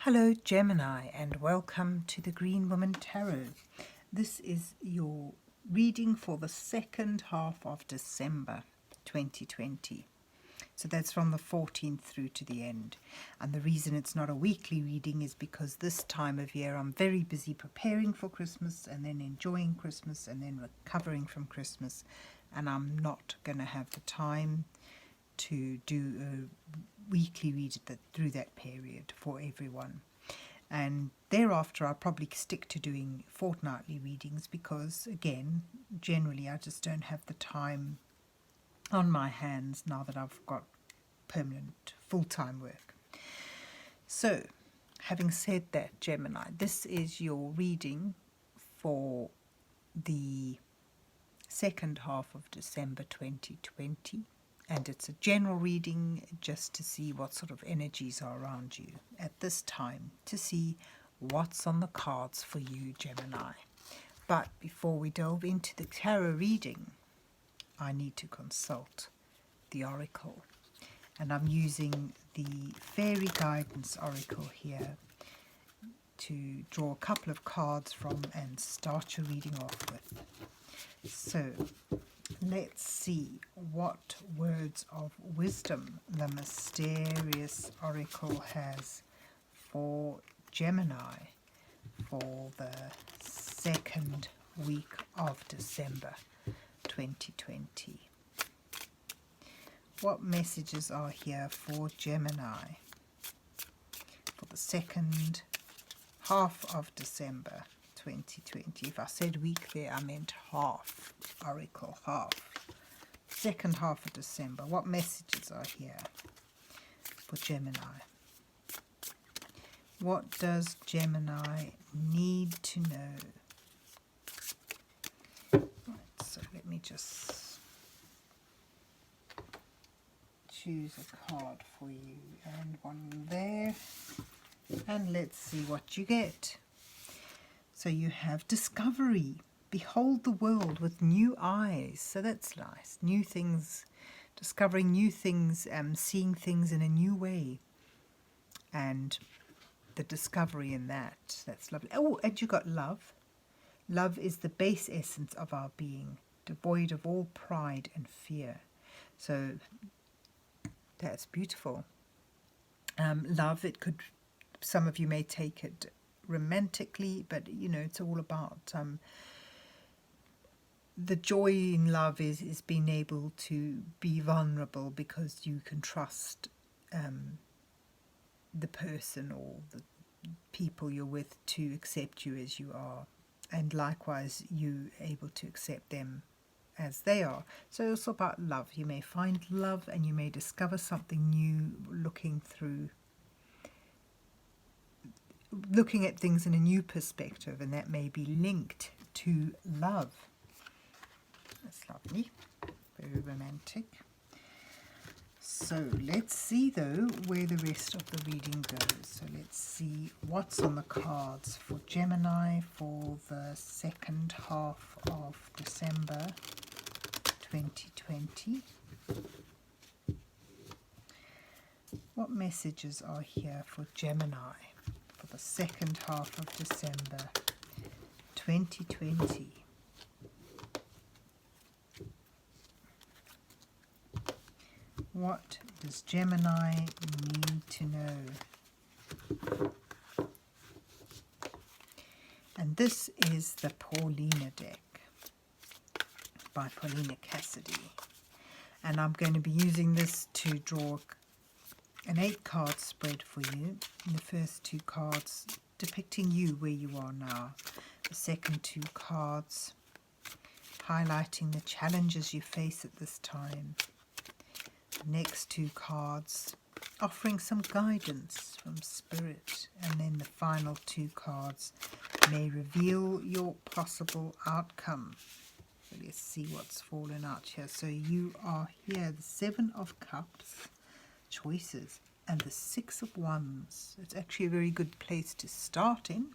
Hello Gemini, and welcome to the Green Woman Tarot. This is your reading for the second half of December 2020. So that's from the 14th through to the end. And the reason it's not a weekly reading is because this time of year I'm very busy preparing for Christmas and then enjoying Christmas and then recovering from Christmas, and I'm not going to have the time to do a weekly read through that period for everyone. And thereafter I'll probably stick to doing fortnightly readings because, again, generally I just don't have the time on my hands now that I've got permanent full-time work. So, having said that, Gemini, this is your reading for the second half of December 2020. And it's a general reading just to see what sort of energies are around you at this time, to see what's on the cards for you, Gemini. But before we delve into the tarot reading, I need to consult the oracle. And I'm using the Faerie guidance oracle here to draw a couple of cards from and start your reading off with. So, let's see what words of wisdom the mysterious oracle has for Gemini for the second week of December 2020. What messages are here for Gemini for the second half of December 2020. If I said week there, I meant half. Oracle, half. Second half of December. What messages are here for Gemini? What does Gemini need to know? Right, so let me just choose a card for you and one there. And let's see what you get. So you have discovery. Behold the world with new eyes. So that's nice. New things, discovering new things, seeing things in a new way. And the discovery in that, that's lovely. Oh, and you got love. Love is the base essence of our being, devoid of all pride and fear. So that's beautiful. Love, it could, some of you may take it romantically, but you know, it's all about the joy in love is being able to be vulnerable because you can trust the person or the people you're with to accept you as you are, and likewise you able to accept them as they are. So it's about love. You may find love and you may discover something new, looking at things in a new perspective, and that may be linked to love. That's lovely, very romantic. So let's see though where the rest of the reading goes. So let's see what's on the cards for Gemini for the second half of December 2020. What messages are here for Gemini for the second half of December 2020? What does Gemini need to know? And this is the Paulina deck by Paulina Cassidy. And I'm going to be using this to draw an 8-card spread for you. And the first 2 cards depicting you where you are now. The second 2 cards highlighting the challenges you face at this time. The next 2 cards offering some guidance from Spirit. And then the final 2 cards may reveal your possible outcome. So let's see what's fallen out here. So you are here, the 7 of Cups, choices, and the 6 of Wands. It's actually a very good place to start in.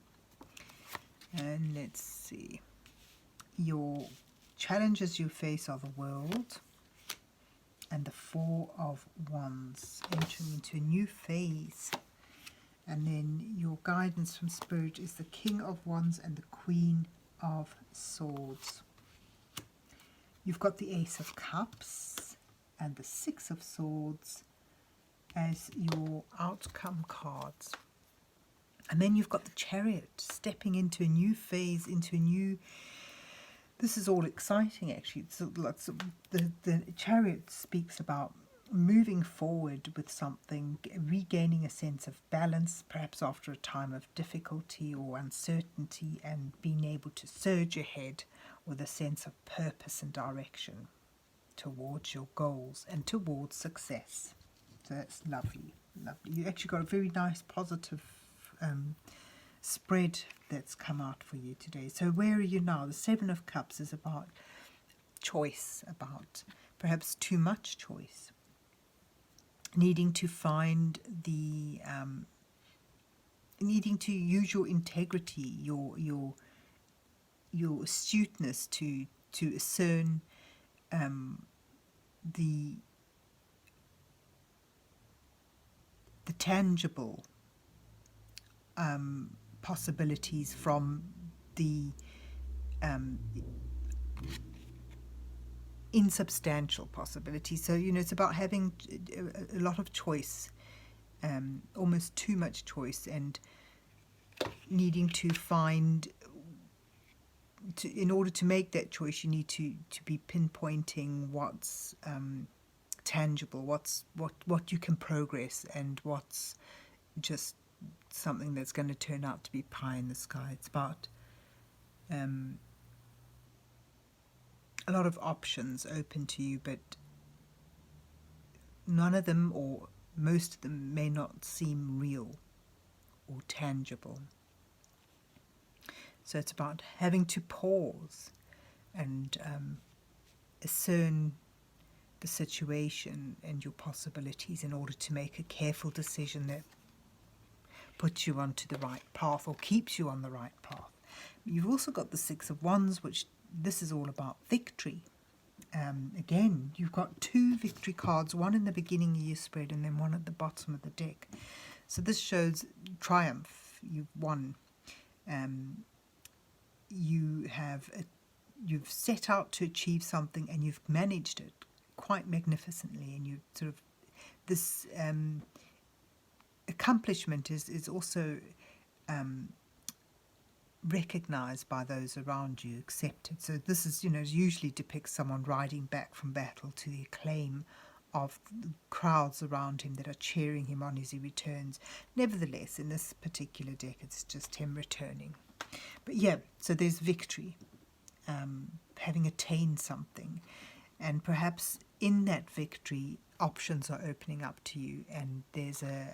And let's see. Your challenges you face are the world and the 4 of Wands, entering into a new phase And then your guidance from Spirit is the King of Wands and the Queen of Swords. You've got the Ace of Cups and the Six of Swords as your outcome cards. And then you've got the Chariot, stepping into a new phase, into a new... This is all exciting, actually. The Chariot speaks about moving forward with something, regaining a sense of balance, perhaps after a time of difficulty or uncertainty, and being able to surge ahead with a sense of purpose and direction towards your goals and towards success. So that's lovely, lovely. You actually got a very nice positive spread that's come out for you today. So where are you now? The Seven of Cups is about choice, about perhaps too much choice, needing to find the needing to use your integrity, your astuteness to discern the tangible possibilities from the insubstantial possibilities. So, you know, it's about having a lot of choice, almost too much choice, and needing to find, in order to make that choice, you need to be pinpointing what's tangible, what you can progress, and what's just something that's going to turn out to be pie in the sky. It's about a lot of options open to you, but none of them, or most of them, may not seem real or tangible. So it's about having to pause and discern the situation and your possibilities in order to make a careful decision that puts you onto the right path or keeps you on the right path. You've also got the Six of Wands, which this is all about victory. Again, you've got two victory cards, one in the beginning of your spread and then one at the bottom of the deck. So this shows triumph. You've won. You've set out to achieve something and you've managed it quite magnificently, and you sort of this accomplishment is also recognized by those around you, accepted. So this is, you know, usually depicts someone riding back from battle to the acclaim of the crowds around him that are cheering him on as he returns. Nevertheless, in this particular deck, it's just him returning. But yeah, so there's victory, having attained something, and perhaps in that victory, options are opening up to you, and there's a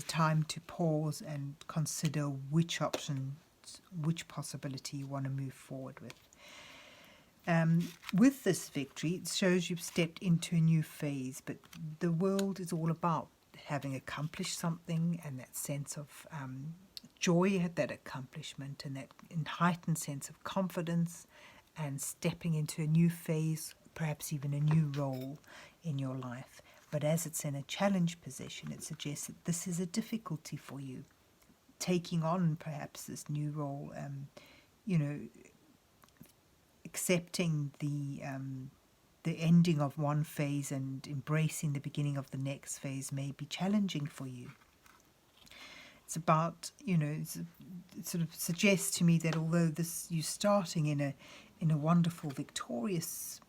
time to pause and consider which option, which possibility you want to move forward with. With this victory, it shows you've stepped into a new phase, but the world is all about having accomplished something, and that sense of joy at that accomplishment, and that heightened sense of confidence, and stepping into a new phase, perhaps even a new role in your life. But as it's in a challenge position, it suggests that this is a difficulty for you, taking on perhaps this new role, accepting the ending of one phase and embracing the beginning of the next phase may be challenging for you. It's about, it sort of suggests to me that although you're starting in a wonderful, victorious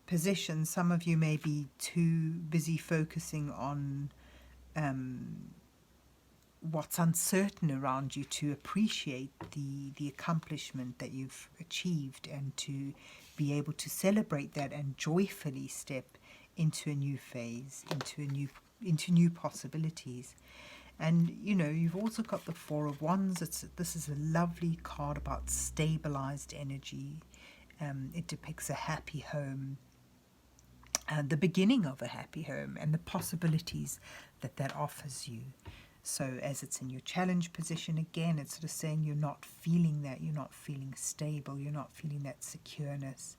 position, some of you may be too busy focusing on what's uncertain around you to appreciate the accomplishment that you've achieved, and to be able to celebrate that and joyfully step into a new phase, into new possibilities. And you've also got the Four of Wands. This is a lovely card about stabilized energy. It depicts a happy home, the beginning of a happy home, and the possibilities that offers you. So as it's in your challenge position, again, it's sort of saying you're not feeling that, you're not feeling stable, you're not feeling that secureness.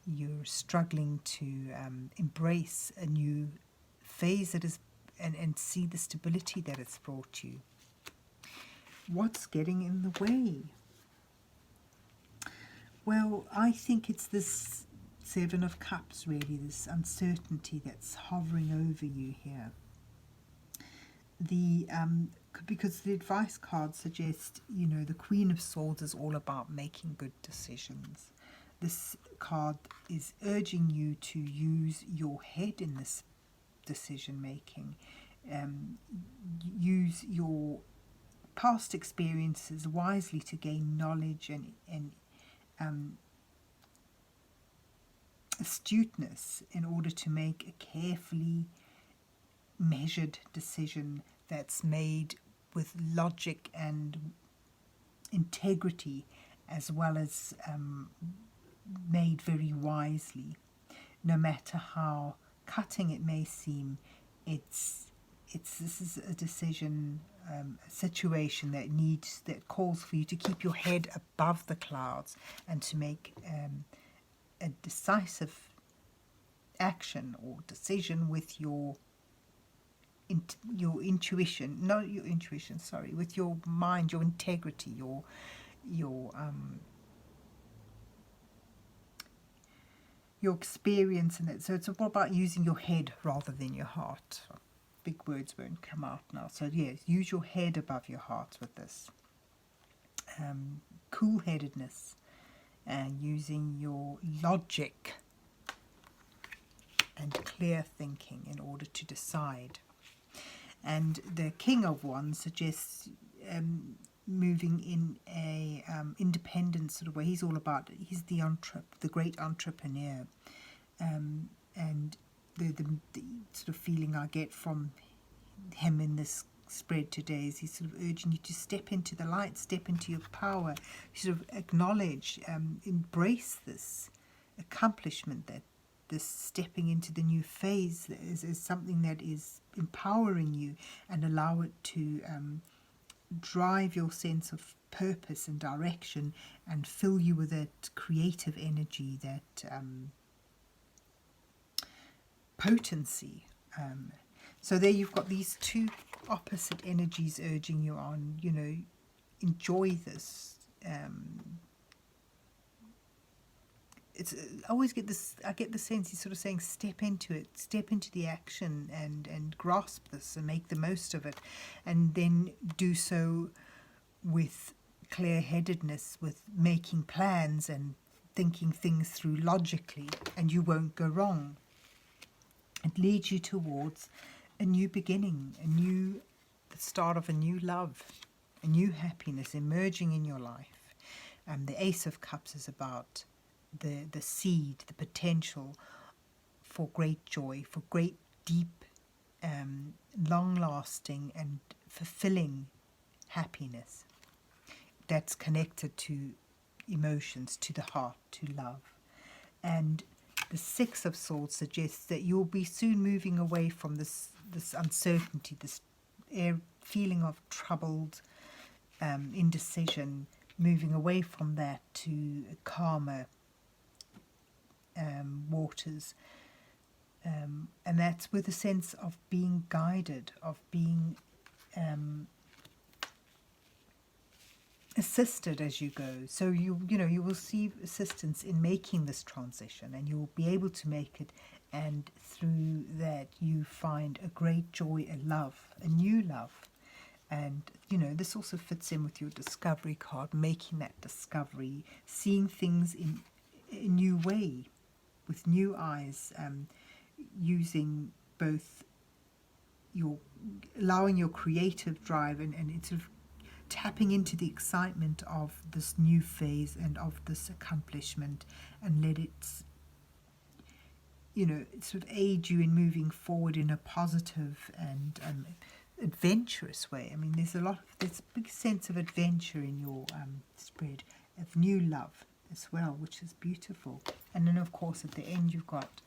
You're struggling to embrace a new phase that is and see the stability that it's brought you. What's getting in the way? Well, I think it's this Seven of Cups, really, this uncertainty that's hovering over you here. Because the advice card suggests, the Queen of Swords is all about making good decisions. This card is urging you to use your head in this decision making. Use your past experiences wisely to gain knowledge and astuteness in order to make a carefully measured decision that's made with logic and integrity, as well as made very wisely. No matter how cutting it may seem, this is a decision, a situation that calls for you to keep your head above the clouds and to make a decisive action or decision with your intuition, with your mind, your integrity, your experience in it. So it's all about using your head rather than your heart. Big words won't come out now. So yes, use your head above your heart with this. Cool-headedness and using your logic and clear thinking in order to decide. And the King of Wands suggests moving in a independent sort of way. He's all about, he's the great entrepreneur, and the sort of feeling I get from him in this spread today is he's sort of urging you to step into the light, step into your power, sort of acknowledge, embrace this accomplishment, that this stepping into the new phase is something that is empowering you, and allow it to drive your sense of purpose and direction and fill you with that creative energy, that potency. So there you've got these two opposite energies urging you on, enjoy this. I always get this, I get the sense he's sort of saying step into it, step into the action and grasp this and make the most of it, and then do so with clear-headedness, with making plans and thinking things through logically, and you won't go wrong. It leads you towards a new beginning, the start of a new love, a new happiness emerging in your life. The Ace of Cups is about the seed, the potential for great joy, for great deep, long-lasting and fulfilling happiness that's connected to emotions, to the heart, to love. And the Six of Swords suggests that you'll be soon moving away from this uncertainty, this feeling of troubled indecision, moving away from that to calmer waters, and that's with a sense of being guided, of being assisted as you go. So you will see assistance in making this transition, and you'll be able to make it, and through that you find a great joy, a love, a new love. And this also fits in with your discovery card, making that discovery, seeing things in a new way, with new eyes, using both allowing your creative drive and it's sort of tapping into the excitement of this new phase and of this accomplishment, and let it sort of aid you in moving forward in a positive and adventurous way. I mean, there's a big sense of adventure in your spread, of new love as well, which is beautiful. And then of course at the end you've got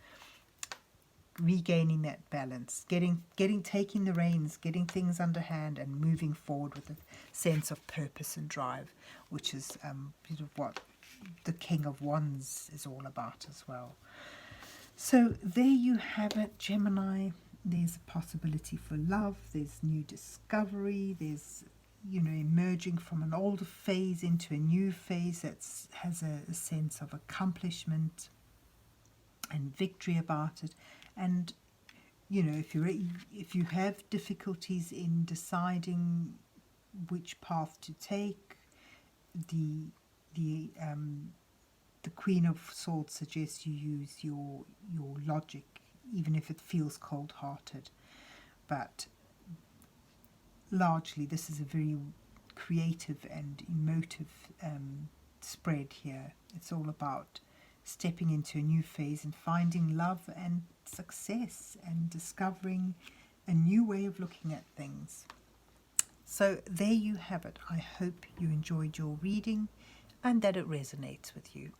regaining that balance, taking the reins, getting things under hand and moving forward with a sense of purpose and drive, which is sort of what the King of Wands is all about as well. So there you have it, Gemini. there's a possibility for love, there's new discovery, there's, you know, emerging from an older phase into a new phase that has a sense of accomplishment and victory about it. And, you know, if you have difficulties in deciding which path to take, the Queen of Swords suggests you use your logic, even if it feels cold-hearted. But largely, this is a very creative and emotive spread here. It's all about stepping into a new phase and finding love and success and discovering a new way of looking at things. So there you have it. I hope you enjoyed your reading and that it resonates with you.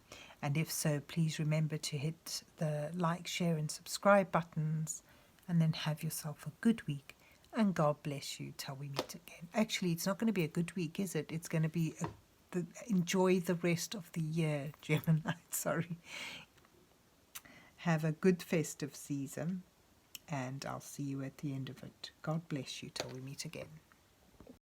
And if so, please remember to hit the like, share and subscribe buttons, and then have yourself a good week. And God bless you till we meet again. Actually, it's not going to be a good week, is it? It's going to be enjoy the rest of the year, Gemini. Sorry. Have a good festive season, and I'll see you at the end of it. God bless you till we meet again.